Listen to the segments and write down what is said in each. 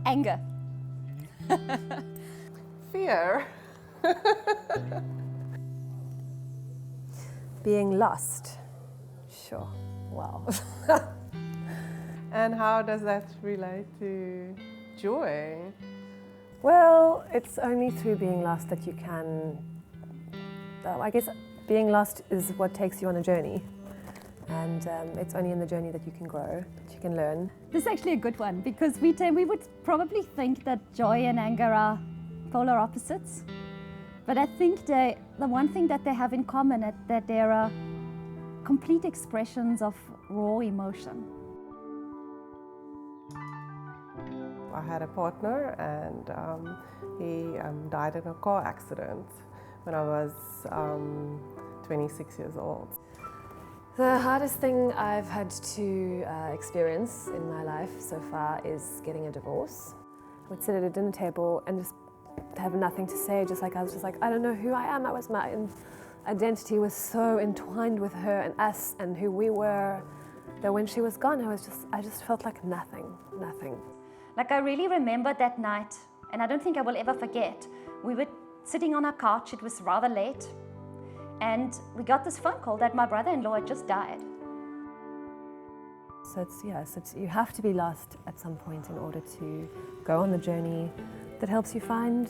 Anger. Fear. Being lost. Sure. Wow. And how does that relate to joy? Well, it's only through being lost that you can, I guess being lost is what takes you on a journey. And it's only in the journey that you can grow, that you can learn. This is actually a good one because we would probably think that joy and anger are polar opposites. But I think the one thing that they have in common is that they are complete expressions of raw emotion. I had a partner and he died in a car accident when I was 26 years old. The hardest thing I've had to experience in my life so far is getting a divorce. I would sit at a dinner table and just have nothing to say, I was just like, I don't know who I am. My identity was so entwined with her and us and who we were that when she was gone, I just felt like nothing. Like I really remember that night, and I don't think I will ever forget. We were sitting on our couch, it was rather late, and we got this phone call that my brother-in-law had just died. So you have to be lost at some point in order to go on the journey that helps you find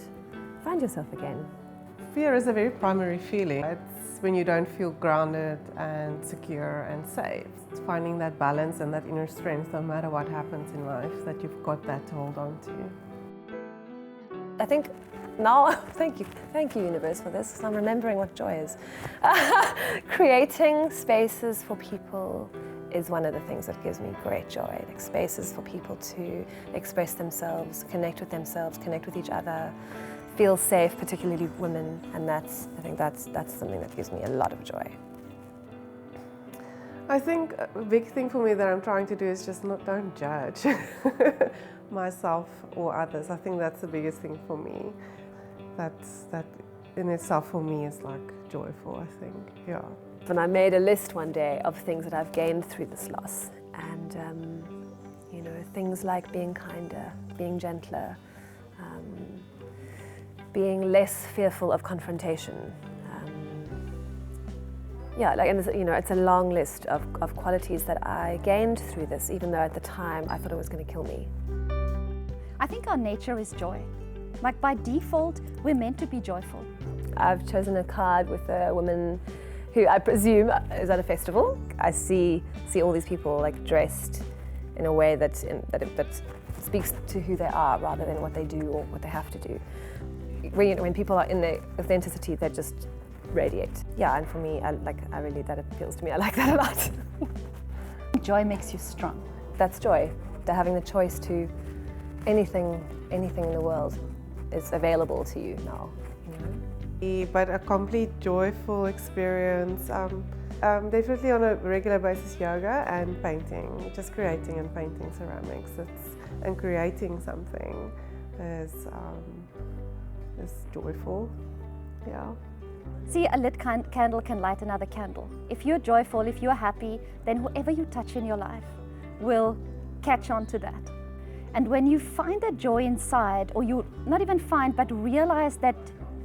yourself again. Fear is a very primary feeling. It's when you don't feel grounded and secure and safe. It's finding that balance and that inner strength no matter what happens in life, that you've got that to hold on to. I think now, thank you universe for this, because I'm remembering what joy is. Creating spaces for people is one of the things that gives me great joy. Like spaces for people to express themselves, connect with each other, feel safe, particularly women, and I think that's something that gives me a lot of joy. I think a big thing for me that I'm trying to do is just don't judge myself or others. I think that's the biggest thing for me. That in itself for me is like joyful, I think, yeah. And I made a list one day of things that I've gained through this loss, and things like being kinder, being gentler, being less fearful of confrontation. It's a long list of qualities that I gained through this, even though at the time I thought it was going to kill me. I think our nature is joy. Like by default, we're meant to be joyful. I've chosen a card with a woman who I presume is at a festival. I see all these people like dressed in a way that speaks to who they are rather than what they do or what they have to do. When people are in their authenticity, they just radiate. Yeah, and for me, that appeals to me. I like that a lot. Joy makes you strong. That's joy. They're having the choice to anything in the world is available to you now. But a complete joyful experience, definitely on a regular basis, yoga and painting, just creating and painting ceramics. And creating something is joyful, yeah. See, a lit candle can light another candle. If you're joyful, if you're happy, then whoever you touch in your life will catch on to that. And when you find that joy inside, or you not even find, but realize that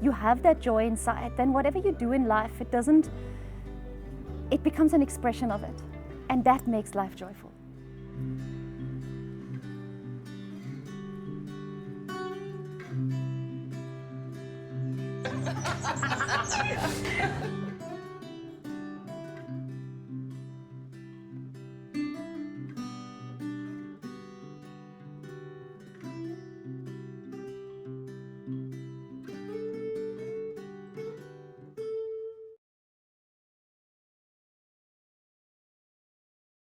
you have that joy inside, then whatever you do in life, it becomes an expression of it. And that makes life joyful.